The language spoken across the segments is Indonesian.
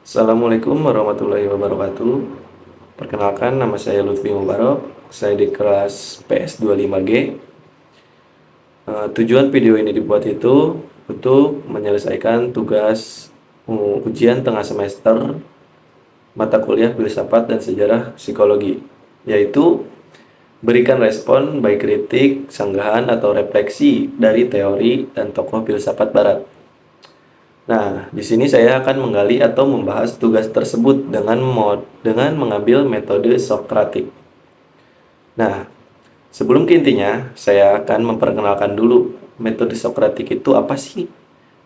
Assalamualaikum warahmatullahi wabarakatuh. Perkenalkan, nama saya Lutfi Mubarok. Saya di kelas PS25G. Tujuan video ini dibuat itu untuk menyelesaikan tugas ujian tengah semester mata kuliah Filsafat dan Sejarah Psikologi, yaitu berikan respon baik kritik, sanggahan, atau refleksi dari teori dan tokoh filsafat barat. Nah, di sini saya akan menggali atau membahas tugas tersebut dengan mengambil metode Sokratik. Nah, sebelum ke intinya, saya akan memperkenalkan dulu metode Sokratik itu apa sih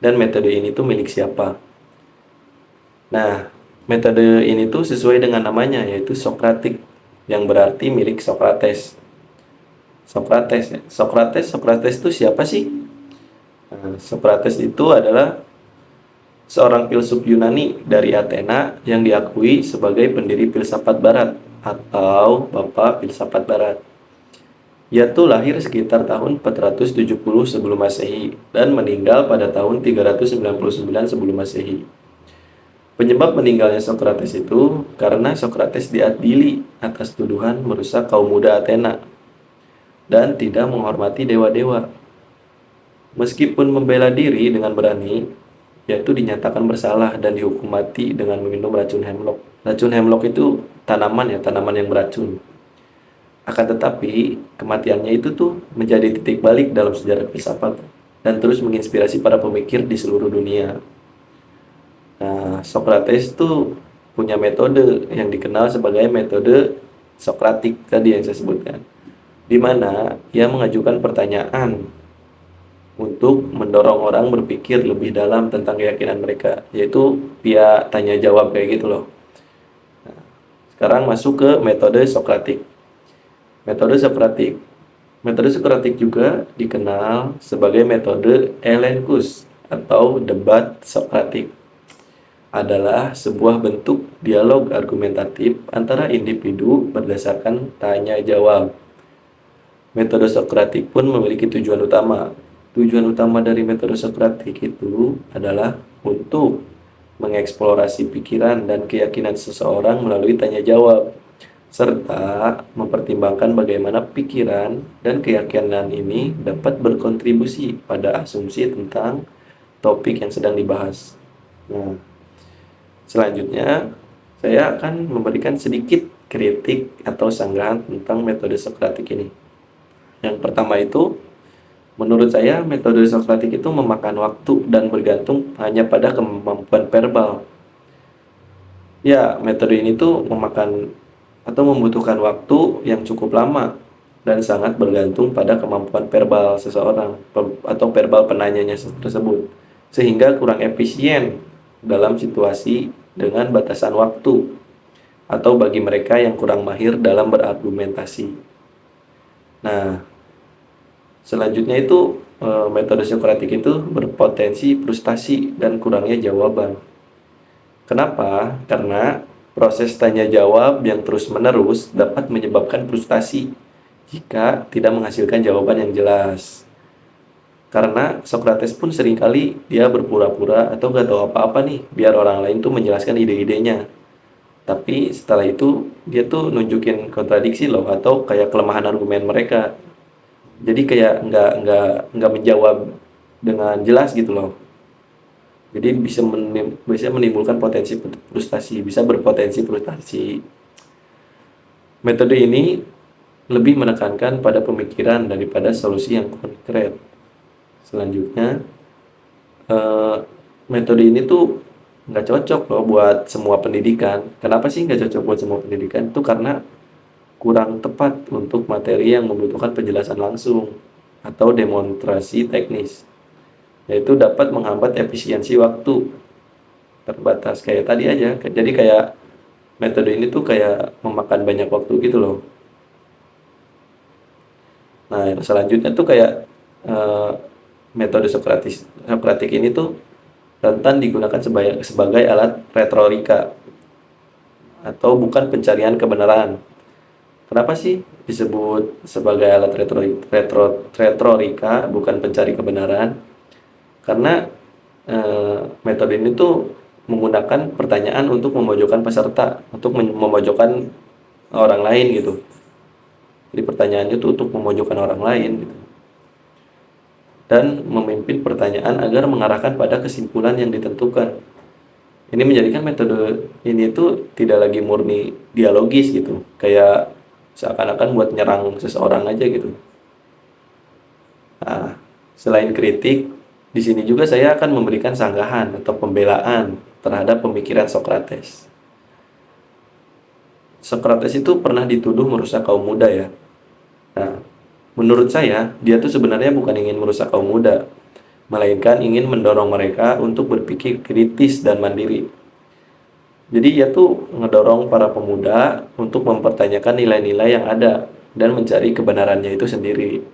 dan metode ini tuh milik siapa. Nah, metode ini tuh sesuai dengan namanya, yaitu Sokratik, yang berarti milik Sokrates. Sokrates ya. Sokrates itu siapa sih? Nah, Sokrates itu adalah seorang filsuf Yunani dari Athena yang diakui sebagai pendiri filsafat barat atau Bapak Filsafat Barat. Ia tuh lahir sekitar tahun 470 sebelum Masehi dan meninggal pada tahun 399 sebelum Masehi. Penyebab meninggalnya Sokrates itu karena Sokrates diadili atas tuduhan merusak kaum muda Athena dan tidak menghormati dewa-dewa. Meskipun membela diri dengan berani, yaitu dinyatakan bersalah dan dihukum mati dengan meminum racun hemlock. Racun hemlock itu tanaman ya, tanaman yang beracun. Akan tetapi, kematiannya itu tuh menjadi titik balik dalam sejarah filsafat dan terus menginspirasi para pemikir di seluruh dunia. Nah, Socrates tuh punya metode yang dikenal sebagai metode Sokratik tadi yang saya sebutkan, di mana ia mengajukan pertanyaan untuk mendorong orang berpikir lebih dalam tentang keyakinan mereka, yaitu via tanya jawab kayak gitu loh. Sekarang masuk ke metode Sokratik. Metode Sokratik. Metode Sokratik juga dikenal sebagai metode Elenchus atau debat Sokratik. Adalah sebuah bentuk dialog argumentatif antara individu berdasarkan tanya jawab. Metode Sokratik pun memiliki tujuan utama. Tujuan utama dari metode Sokratik itu adalah untuk mengeksplorasi pikiran dan keyakinan seseorang melalui tanya jawab, serta mempertimbangkan bagaimana pikiran dan keyakinan ini dapat berkontribusi pada asumsi tentang topik yang sedang dibahas. Nah, selanjutnya saya akan memberikan sedikit kritik atau sanggahan tentang metode Sokratik ini. Yang pertama itu, menurut saya metode Sokratik itu memakan waktu dan bergantung hanya pada kemampuan verbal. Ya, metode ini tuh memakan atau membutuhkan waktu yang cukup lama dan sangat bergantung pada kemampuan verbal seseorang atau verbal penanyanya tersebut, sehingga kurang efisien dalam situasi dengan batasan waktu atau bagi mereka yang kurang mahir dalam berargumentasi. Nah, selanjutnya itu metode Sokratik itu berpotensi frustasi dan kurangnya jawaban. Kenapa? Karena proses tanya jawab yang terus-menerus dapat menyebabkan frustasi jika tidak menghasilkan jawaban yang jelas. Karena Sokrates pun seringkali dia berpura-pura atau gak tahu apa-apa nih, biar orang lain tuh menjelaskan ide-idenya. Tapi setelah itu dia tuh nunjukin kontradiksi loh atau kayak kelemahan argumen mereka. Jadi kayak nggak menjawab dengan jelas gitu loh. Jadi bisa menimbulkan potensi frustasi, bisa berpotensi frustasi. Metode ini lebih menekankan pada pemikiran daripada solusi yang konkret. Selanjutnya, eh, metode ini tuh nggak cocok loh buat semua pendidikan. Kenapa sih nggak cocok buat semua pendidikan? Itu karena kurang tepat untuk materi yang membutuhkan penjelasan langsung atau demonstrasi teknis, yaitu dapat menghambat efisiensi waktu terbatas kayak tadi aja. Jadi kayak metode ini tuh kayak memakan banyak waktu gitu loh. Nah, yang selanjutnya tuh kayak eh, metode Sokratik ini tuh rentan digunakan sebagai alat retorika atau bukan pencarian kebenaran. Kenapa sih disebut sebagai alat retorika bukan pencari kebenaran? Karena metode ini tuh menggunakan pertanyaan untuk memojokkan peserta, untuk memojokkan orang lain gitu. Jadi pertanyaannya itu untuk memojokkan orang lain gitu. Dan memimpin pertanyaan agar mengarahkan pada kesimpulan yang ditentukan. Ini menjadikan metode ini tuh tidak lagi murni dialogis gitu, kayak seakan-akan buat nyerang seseorang aja gitu. Nah, selain kritik, di sini juga saya akan memberikan sanggahan atau pembelaan terhadap pemikiran Socrates. Socrates itu pernah dituduh merusak kaum muda ya. Nah, menurut saya, dia tuh sebenarnya bukan ingin merusak kaum muda, melainkan ingin mendorong mereka untuk berpikir kritis dan mandiri. Jadi dia tuh ngedorong para pemuda untuk mempertanyakan nilai-nilai yang ada dan mencari kebenarannya itu sendiri.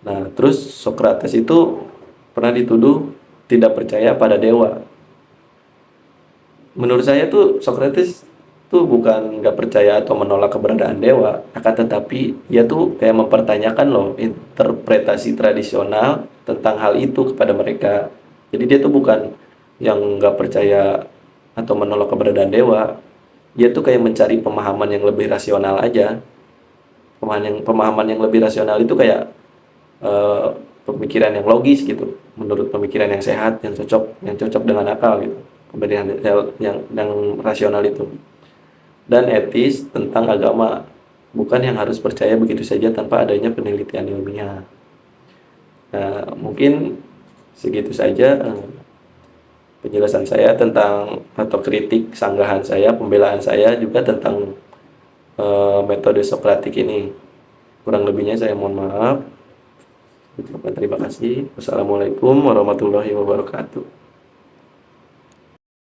Nah, terus Socrates itu pernah dituduh tidak percaya pada dewa. Menurut saya tuh Socrates tuh bukan nggak percaya atau menolak keberadaan dewa, akan tetapi dia tuh kayak mempertanyakan loh interpretasi tradisional tentang hal itu kepada mereka. Jadi dia tuh bukan yang nggak percaya atau menolak keberadaan dewa, dia tuh kayak mencari pemahaman yang lebih rasional aja. Pemahaman yang lebih rasional itu kayak eh, pemikiran yang logis gitu, menurut pemikiran yang sehat, yang cocok dengan akal gitu, pemberian yang rasional itu, dan etis tentang agama, bukan yang harus percaya begitu saja tanpa adanya penelitian ilmiah. Nah, mungkin segitu saja penjelasan saya tentang atau kritik sanggahan saya, pembelaan saya juga tentang metode Sokratik ini. Kurang lebihnya saya mohon maaf. Terima kasih. Wassalamualaikum warahmatullahi wabarakatuh.